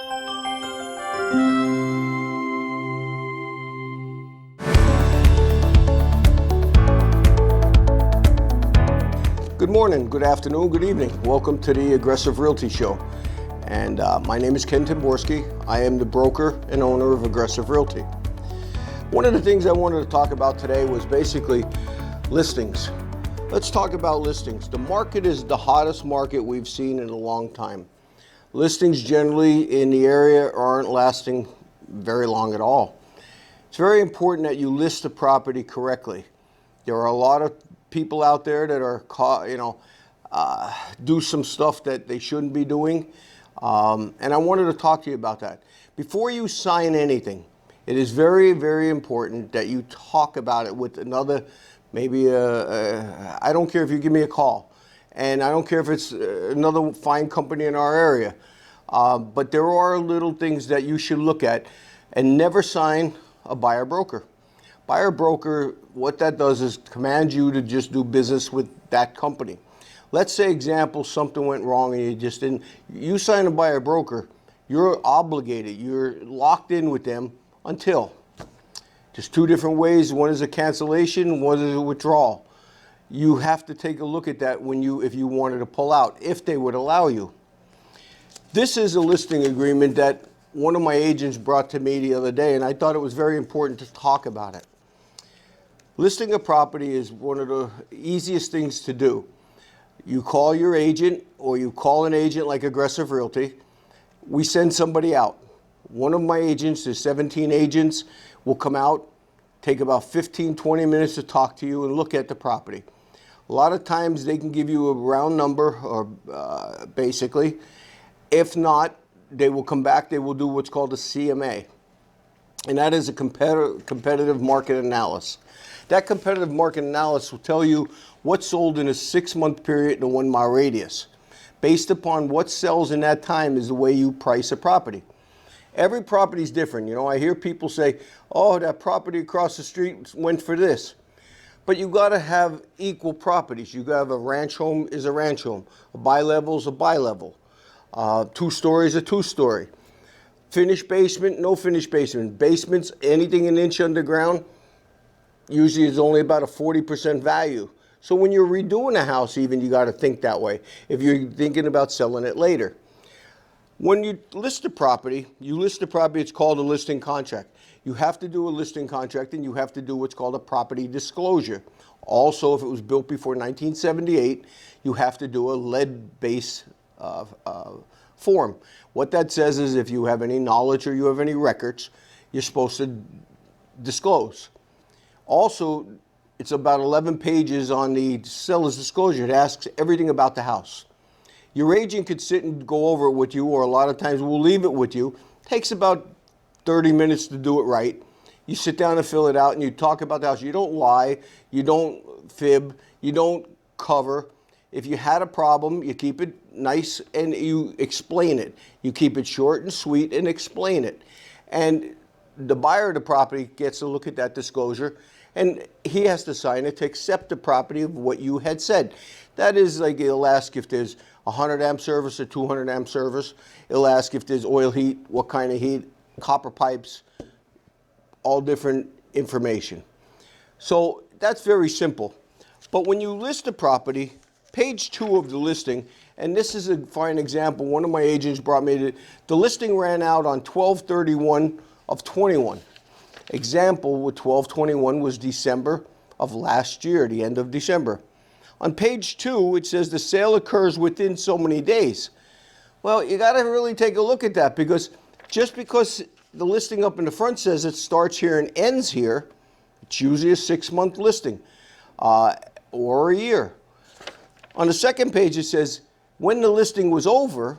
Good morning, good afternoon, good evening. Welcome to the Aggressive Realty Show. And my name is Ken Temborski. I am the broker and owner of Aggressive Realty. One of the things I wanted to talk about today was basically listings. Let's talk about listings. The market is the hottest market we've seen in a long time. Listings generally in the area aren't lasting very long at all. It's very important that you list the property correctly. There are a lot of people out there that are do some stuff that they shouldn't be doing, and I wanted to talk to you about that. Before you sign anything, it is very, very important that you talk about it with another, maybe I don't care if you give me a call, and I don't care if it's another fine company in our area, but there are little things that you should look at, and never sign a buyer broker. Buyer broker, what that does is command you to just do business with that company. Let's say, example, something went wrong and you just didn't, you sign a buyer broker, you're obligated, you're locked in with them until. There's two different ways. One is a cancellation, one is a withdrawal. You have to take a look at that if you wanted to pull out, if they would allow you. This is a listing agreement that one of my agents brought to me the other day, and I thought it was very important to talk about it. Listing a property is one of the easiest things to do. You call your agent, or you call an agent like Aggressive Realty. We send somebody out. One of my agents, there's 17 agents, will come out, take about 15, 20 minutes to talk to you and look at the property. A lot of times they can give you a round number, or basically. If not, they will come back, they will do what's called a CMA. And that is a competitive market analysis. That competitive market analysis will tell you what sold in a 6-month period in a 1-mile radius. Based upon what sells in that time is the way you price a property. Every property is different. You know, I hear people say, oh, that property across the street went for this. But you got to have equal properties. You got to have a ranch home is a ranch home. A bi-level is a bi-level. 2-story is a 2-story. Finished basement, no finished basement. Basements, anything an inch underground, usually is only about a 40% value. So when you're redoing a house even, you got to think that way if you're thinking about selling it later. When you list a property, it's called a listing contract. You have to do a listing contract, and you have to do what's called a property disclosure. Also, if it was built before 1978, you have to do a lead-based form. What that says is if you have any knowledge or you have any records, you're supposed to disclose. Also, it's about 11 pages on the seller's disclosure. It asks everything about the house. Your agent could sit and go over it with you, or a lot of times we'll leave it with you. It takes about 30 minutes to do it right. You sit down and fill it out and you talk about the house. You don't lie, you don't fib, you don't cover. If you had a problem, you keep it nice and you explain it. You keep it short and sweet and explain it. And the buyer of the property gets to look at that disclosure, and he has to sign it to accept the property of what you had said. That is, like, it'll ask if there's 100 amp service or 200 amp service. It'll ask if there's oil heat, what kind of heat, copper pipes, all different information. So that's very simple. But when you list a property, page 2 of the listing, and this is a fine example. One of my agents brought me the listing ran out on 12/31 of 21. Example with 12/21 was December of last year, the end of December. On page 2, it says the sale occurs within so many days. Well, you got to really take a look at that, because just because the listing up in the front says it starts here and ends here, it's usually a 6-month listing or a year. On the second page, it says when the listing was over,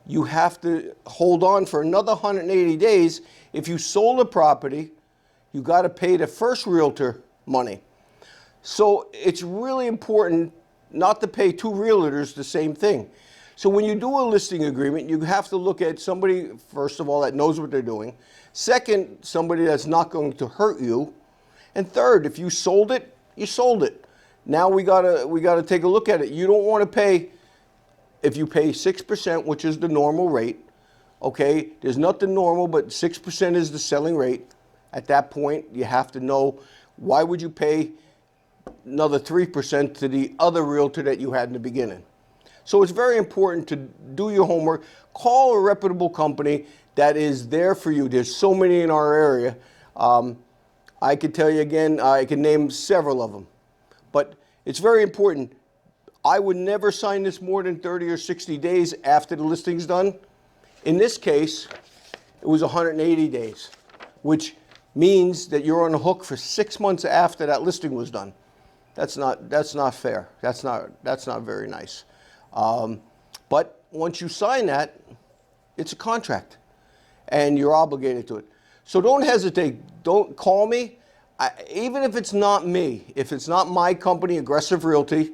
you have to hold on for another 180 days. If you sold a property, you got to pay the first realtor money. So it's really important not to pay 2 realtors the same thing. So when you do a listing agreement, you have to look at somebody, first of all, that knows what they're doing. Second, somebody that's not going to hurt you. And third, if you sold it, you sold it. Now we gotta take a look at it. You don't want to pay, if you pay 6%, which is the normal rate, Okay, there's nothing normal, but 6% is the selling rate. At that point, you have to know, why would you pay another 3% to the other realtor that you had in the beginning? So it's very important to do your homework. Call a reputable company that is there for you. There's so many in our area. I could tell you again, I can name several of them. But it's very important. I would never sign this more than 30 or 60 days after the listing's done. In this case, it was 180 days, which means that you're on the hook for 6 months after that listing was done. That's not fair. That's not very nice. But once you sign that, it's a contract, and you're obligated to it. So don't hesitate. Don't call me. Even if it's not me, if it's not my company, Aggressive Realty,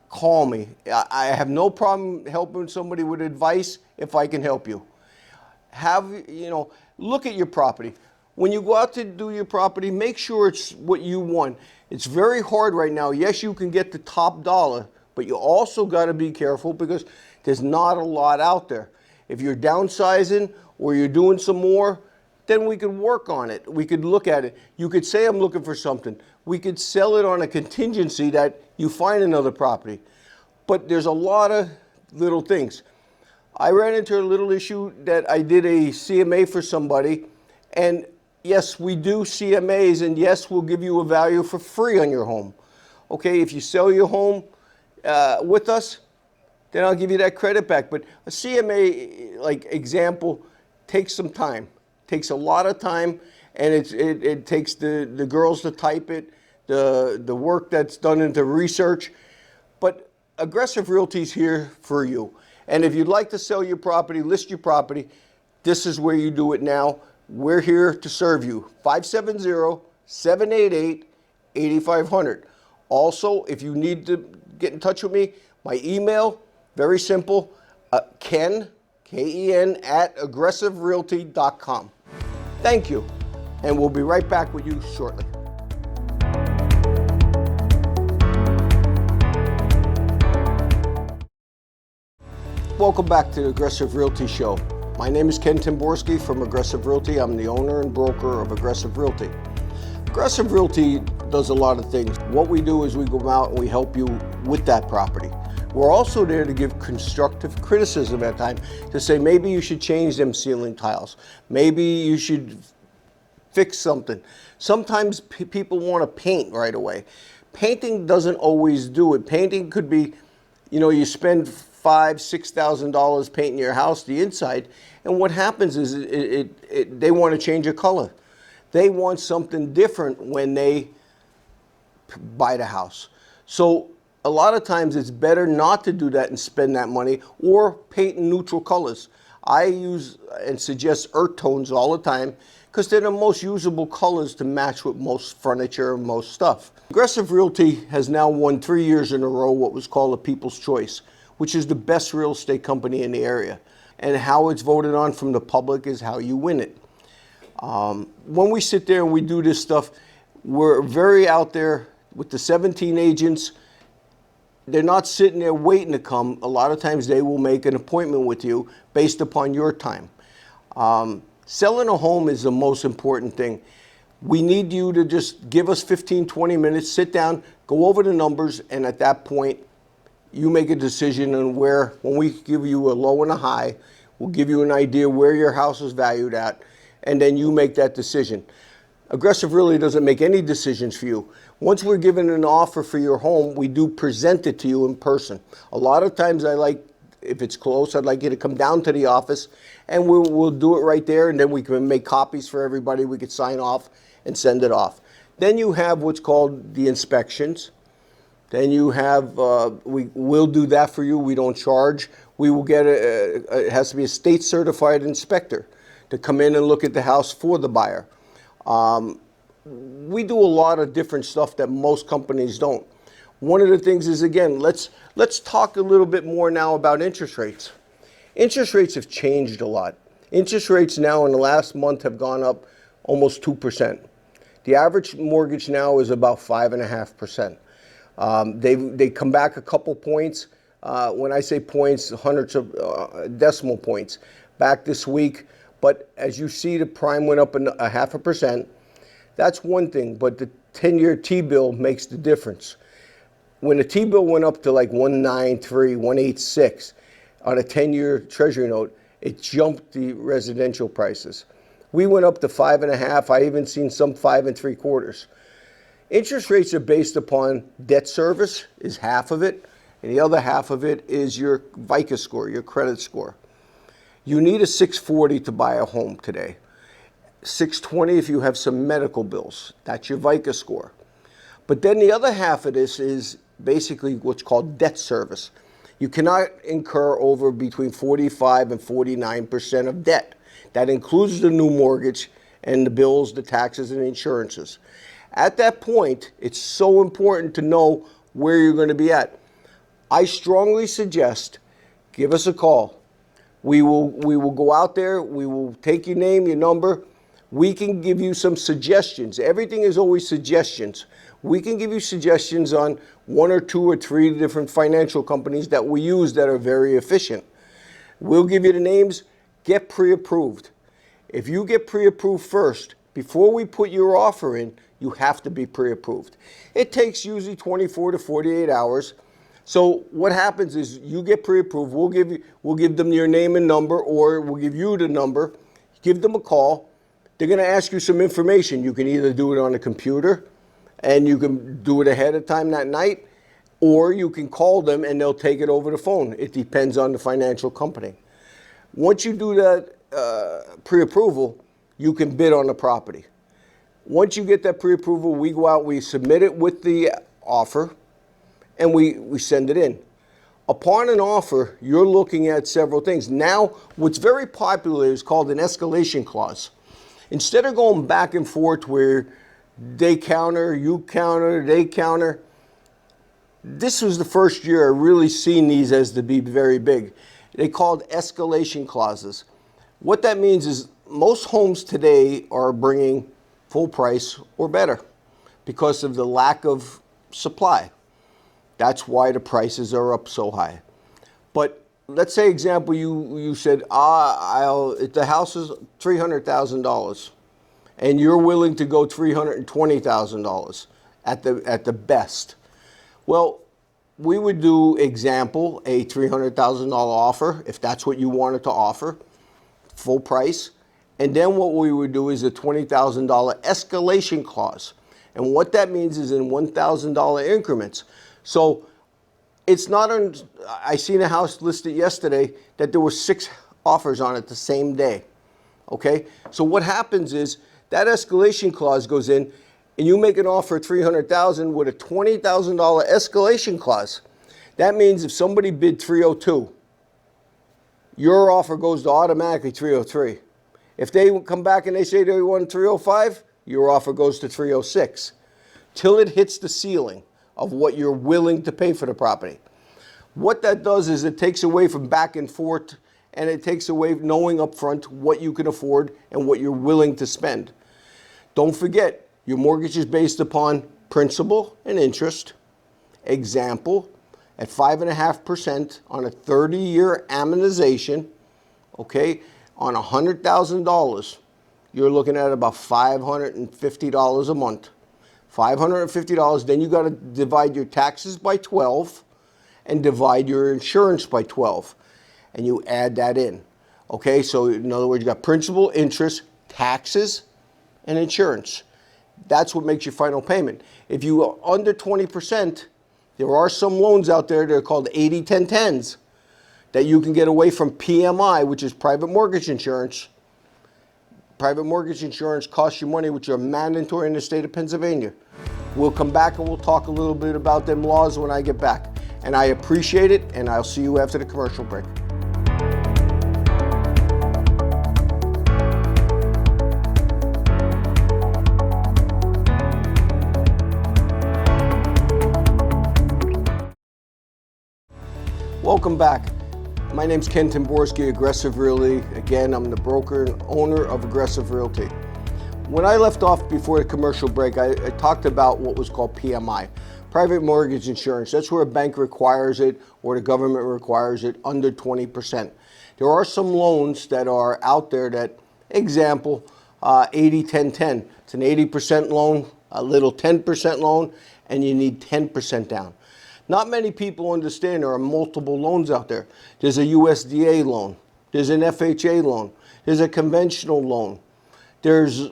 call me. I have no problem helping somebody with advice if I can help you. Look at your property. When you go out to do your property, make sure it's what you want. It's very hard right now. Yes, you can get the top dollar, but you also got to be careful because there's not a lot out there. If you're downsizing or you're doing some more, then we could work on it. We could look at it. You could say, I'm looking for something. We could sell it on a contingency that you find another property. But there's a lot of little things. I ran into a little issue that I did a CMA for somebody, and yes, we do CMAs, and yes, we'll give you a value for free on your home. Okay, if you sell your home with us, then I'll give you that credit back. But a CMA, like example, takes some time. Takes a lot of time, and it takes the girls to type it, the work that's done into research. But Aggressive Realty is here for you. And if you'd like to sell your property, list your property, this is where you do it now. We're here to serve you. 570-788-8500. Also, if you need to get in touch with me, my email, very simple, Ken, K-E-N, @aggressiverealty.com. Thank you, and we'll be right back with you shortly. Welcome back to the Aggressive Realty Show. My name is Ken Temborski from Aggressive Realty. I'm the owner and broker of Aggressive Realty. Aggressive Realty does a lot of things. What we do is we go out and we help you with that property. We're also there to give constructive criticism at times, to say maybe you should change them ceiling tiles. Maybe you should fix something. Sometimes people want to paint right away. Painting doesn't always do it. Painting could be, you spend $5,000-$6,000 painting your house, the inside, and what happens is they want to change a color. They want something different when they buy the house. So a lot of times it's better not to do that and spend that money, or paint in neutral colors. I use and suggest earth tones all the time because they're the most usable colors to match with most furniture and most stuff. Aggressive Realty has now won 3 years in a row what was called a People's Choice, which is the best real estate company in the area. And how it's voted on from the public is how you win it. When we sit there and we do this stuff, we're very out there with the 17 agents. They're not sitting there waiting to come. A lot of times they will make an appointment with you based upon your time. Selling a home is the most important thing. We need you to just give us 15-20 minutes, sit down, go over the numbers, and at that point, you make a decision on when we give you a low and a high, we'll give you an idea where your house is valued at, and then you make that decision. Aggressive Realty doesn't make any decisions for you. Once we're given an offer for your home, we do present it to you in person. A lot of times if it's close, I'd like you to come down to the office, and we'll do it right there, and then we can make copies for everybody. We could sign off and send it off. Then you have what's called the inspections. Then you have, we will do that for you. We don't charge. We will get it has to be a state certified inspector to come in and look at the house for the buyer. We do a lot of different stuff that most companies don't. One of the things is, again, let's talk a little bit more now about interest rates. Interest rates have changed a lot. Interest rates now in the last month have gone up almost 2%. The average mortgage now is about 5.5%. They come back a couple points When I say points, hundreds of decimal points back this week. But as you see, the prime went up a 0.5%. That's one thing, but the 10-year T-bill makes the difference. When the T-bill went up to like 193, 186 on a 10-year Treasury note, it jumped the residential prices. We went up to 5.5. I even seen some 5.75. Interest rates are based upon debt service is half of it, and the other half of it is your FICO score, your credit score. You need a 640 to buy a home today. 620 if you have some medical bills. That's your FICO score. But then the other half of this is basically what's called debt service. You cannot incur over between 45 and 49% of debt. That includes the new mortgage and the bills, the taxes, and the insurances. At that point, it's so important to know where you're going to be at. I strongly suggest give us a call. We will go out there. We will take your name, your number. We can give you some suggestions. Everything is always suggestions. We can give you suggestions on 1 or 2 or 3 different financial companies that we use that are very efficient. We'll give you the names. Get pre-approved. If you get pre-approved first, before we put your offer in, you have to be pre-approved. It takes usually 24 to 48 hours. So what happens is you get pre-approved. We'll give them your name and number, or we'll give you the number. Give them a call. They're going to ask you some information. You can either do it on a computer, and you can do it ahead of time that night, or you can call them and they'll take it over the phone. It depends on the financial company. Once you do that pre-approval, you can bid on the property. Once you get that pre-approval, we go out, we submit it with the offer, and we send it in. Upon an offer, you're looking at several things. Now, what's very popular is called an escalation clause. Instead of going back and forth where they counter, you counter, they counter, this was the first year I really seen these as to be very big. They called escalation clauses. What that means is most homes today are bringing full price or better because of the lack of supply. That's why the prices are up so high. But let's say, example, you said, the house is $300,000, and you're willing to go $320,000 at the best. Well, we would do, example, a $300,000 offer, if that's what you wanted to offer, full price. And then what we would do is a $20,000 escalation clause. And what that means is in $1,000 increments. So it's not, I seen a house listed yesterday that there were 6 offers on it the same day. Okay? So what happens is that escalation clause goes in, and you make an offer of $300,000 with a $20,000 escalation clause. That means if somebody bid $302,000, your offer goes to automatically $303,000. If they come back and they say they want $305,000, your offer goes to $306,000 till it hits the ceiling of what you're willing to pay for the property. What that does is it takes away from back and forth, and it takes away knowing up front what you can afford and what you're willing to spend. Don't forget, your mortgage is based upon principal and interest. Example, at 5.5% on a 30-year amortization, okay, on $100,000, you're looking at about $550 a month. $550, then you got to divide your taxes by 12 and divide your insurance by 12, and you add that in. Okay, so in other words, you got principal, interest, taxes, and insurance. That's what makes your final payment. If you are under 20%, there are some loans out there that are called 80-10-10s that you can get away from PMI, which is private mortgage insurance. Private mortgage insurance costs you money, which are mandatory in the state of Pennsylvania. We'll come back and we'll talk a little bit about them laws when I get back. And I appreciate it, and I'll see you after the commercial break. Welcome back. My name's Ken Temborski, Aggressive Realty. Again, I'm the broker and owner of Aggressive Realty. When I left off before the commercial break, I talked about what was called PMI, private mortgage insurance. That's where a bank requires it or the government requires it under 20%. There are some loans that are out there that, example, 80-10-10. It's an 80% loan, a little 10% loan, and you need 10% down. Not many people understand there are multiple loans out there. There's a USDA loan. There's an FHA loan. There's a conventional loan. There's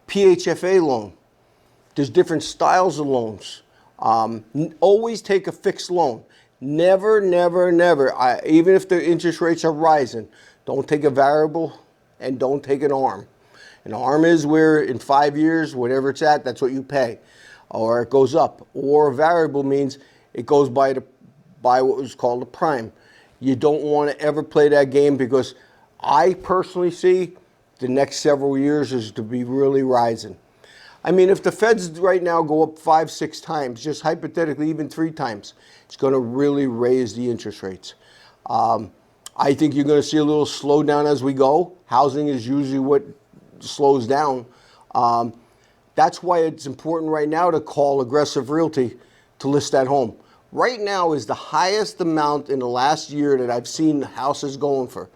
PHFA loan. There's different styles of loans. Always take a fixed loan. Never, never, never, even if the interest rates are rising, don't take a variable and don't take an ARM. An ARM is where in 5 years, whatever it's at, that's what you pay. Or it goes up. Or a variable means it goes by what was called a prime. You don't want to ever play that game because I personally see the next several years is to be really rising. I mean, if the Feds right now go up 5-6 times, just hypothetically even 3 times, it's going to really raise the interest rates. I think you're going to see a little slowdown as we go. Housing is usually what slows down. That's why it's important right now to call Aggressive Realty to list that home. Right now is the highest amount in the last year that I've seen houses going for.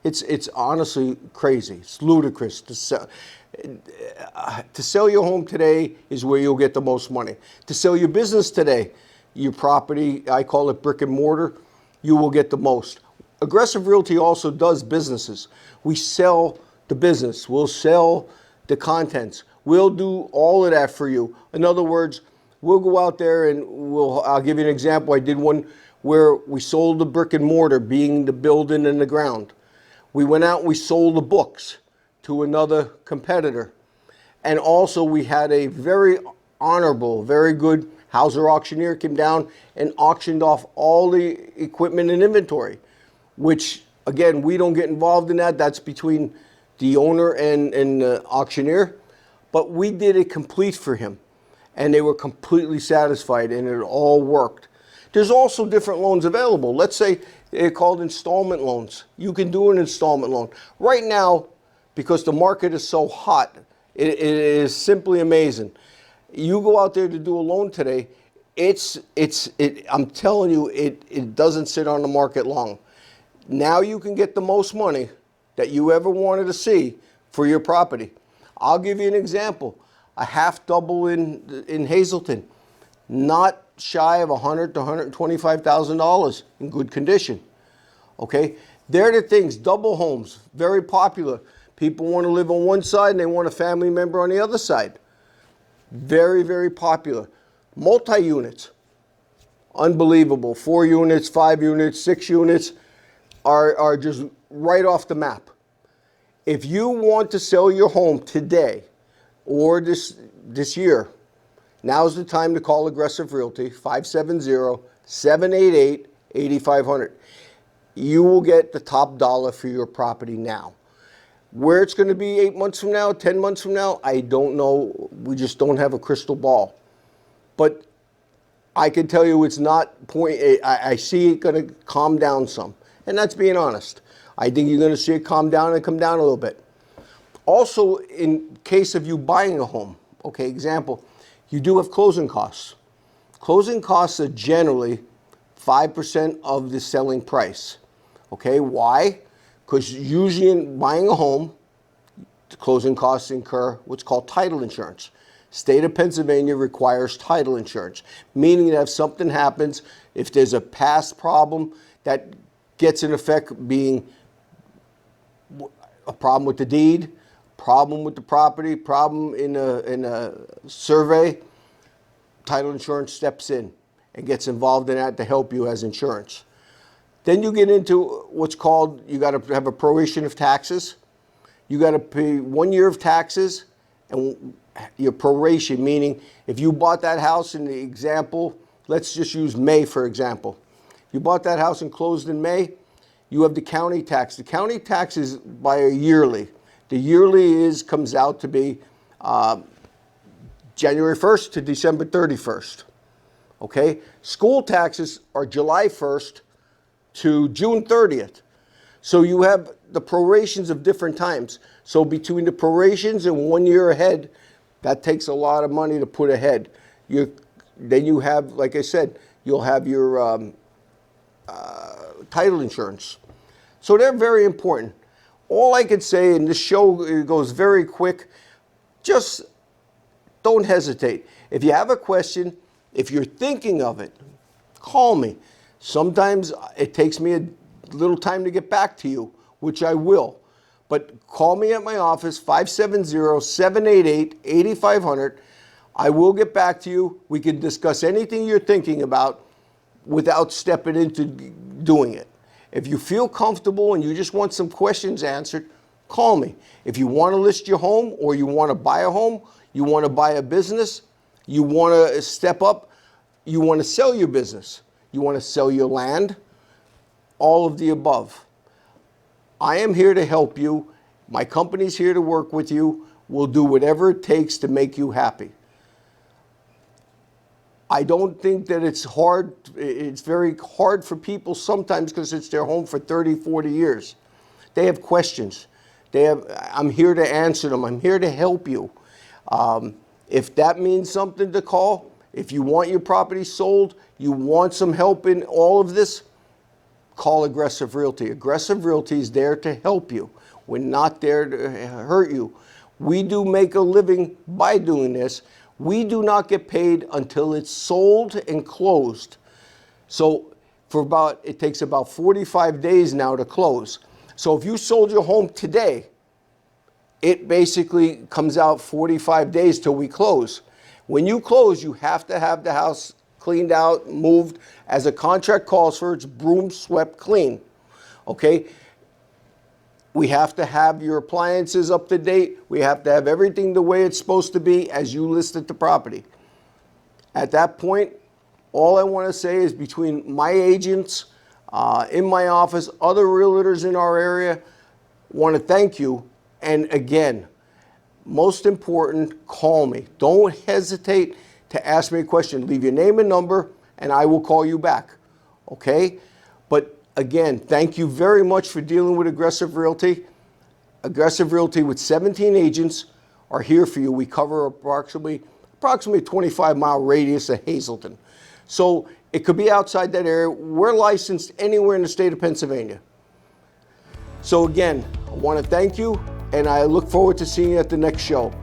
It's honestly crazy. It's ludicrous to sell. To sell your home today is where you'll get the most money. To sell your business today, your property, I call it brick and mortar, you will get the most. Aggressive Realty also does businesses. We sell the business. We'll sell the contents. We'll do all of that for you. In other words, we'll go out there and I'll give you an example. I did one where we sold the brick and mortar, being the building and the ground. We went out and we sold the books to another competitor. And also we had a very honorable, very good Hauser auctioneer came down and auctioned off all the equipment and inventory, which again, we don't get involved in that. That's between the owner and the auctioneer. But we did it complete for him. And they were completely satisfied and it all worked. There's also different loans available. Let's say they're called installment loans. You can do an installment loan. Right now, because the market is so hot, it is simply amazing. You go out there to do a loan today, I'm telling you, it doesn't sit on the market long. Now you can get the most money that you ever wanted to see for your property. I'll give you an example. A half double in Hazleton, not shy of $100,000 to $125,000 in good condition. Okay, they're the things. Double homes, very popular. People want to live on one side and they want a family member on the other side. Very, very popular. Multi-units, unbelievable. 4 units, 5 units, 6 units are just right off the map. If you want to sell your home today or this year, now's the time to call Aggressive Realty, 570-788-8500. You will get the top dollar for your property now. Where it's going to be 8 months from now, 10 months from now, I don't know. We just don't have a crystal ball. But I can tell you it's not I see it going to calm down some. And that's being honest. I think you're going to see it calm down and come down a little bit. Also, in case of you buying a home, okay, example, you do have closing costs. Closing costs are generally 5% of the selling price. Okay, why? Because usually in buying a home, the closing costs incur what's called title insurance. State of Pennsylvania requires title insurance, meaning that if something happens, if there's a past problem that gets in effect being a problem with the deed, problem with the property, problem in a survey, title insurance steps in and gets involved in that to help you as insurance. Then you get into what's called, you got to have a prohibition of taxes. You got to pay 1 year of taxes and your proration, meaning if you bought that house in the example, let's just use May for example. You bought that house and closed in May, you have the county tax. The county tax is by a yearly. The yearly comes out to be January 1st to December 31st. Okay? School taxes are July 1st to June 30th. So you have the prorations of different times. So between the prorations and 1 year ahead, that takes a lot of money to put ahead. Then you have, like I said, you'll have your title insurance. So they're very important. All I could say, and this show goes very quick, just don't hesitate. If you have a question, if you're thinking of it, call me. Sometimes it takes me a little time to get back to you, which I will. But call me at my office, 570-788-8500. I will get back to you. We can discuss anything you're thinking about without stepping into doing it. If you feel comfortable and you just want some questions answered, call me. If you want to list your home, or you want to buy a home, you want to buy a business, you want to step up, you want to sell your business, you want to sell your land, all of the above. I am here to help you. My company's here to work with you. We'll do whatever it takes to make you happy. I don't think that it's hard. It's very hard for people sometimes because it's their home for 30, 40 years. They have questions. I'm here to answer them. I'm here to help you. If that means something to call, if you want your property sold, you want some help in all of this, call Aggressive Realty. Aggressive Realty is there to help you. We're not there to hurt you. We do make a living by doing this. We do not get paid until it's sold and closed. So it takes about 45 days now to close. So if you sold your home today, it basically comes out 45 days till we close. When you close, you have to have the house cleaned out, moved, as a contract calls for. It's broom swept clean. Okay? We have to have your appliances up to date. We have to have everything the way it's supposed to be as you listed the property. At that point, all I want to say is, between my agents in my office, other realtors in our area, want to thank you. And again, most important, call me. Don't hesitate to ask me a question. Leave your name and number, and I will call you back. Okay? But again, thank you very much for dealing with Aggressive Realty. Aggressive Realty with 17 agents are here for you. We cover approximately 25-mile radius of Hazleton. So it could be outside that area. We're licensed anywhere in the state of Pennsylvania. So again, I want to thank you, and I look forward to seeing you at the next show.